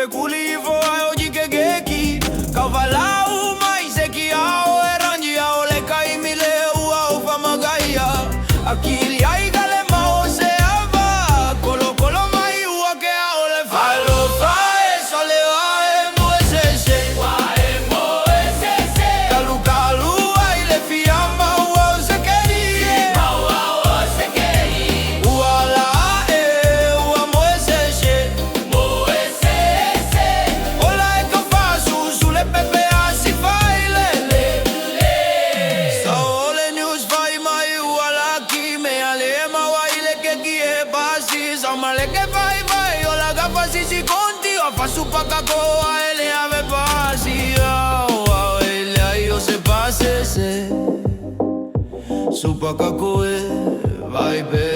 kuli fo ayo jikegeki kavala umai seki ao eranji ao le kai mile ua ufa magaya akili ai gale mao se ava kolo kolo mai ua ke ao le fa alo fa e sole ae mo esese kalu kalu ai le fiama ua o se keri ua la e ua mo esese ola e ka fasu sule pepe asi fai lele sa ole news fai mai ua la ki me ale ma wai le ke ki e basi sa male ke fai mai ola ga fasi si conti o fasu pa kako a ele ave pasi a ele ai o se pase se su pa kako e vai be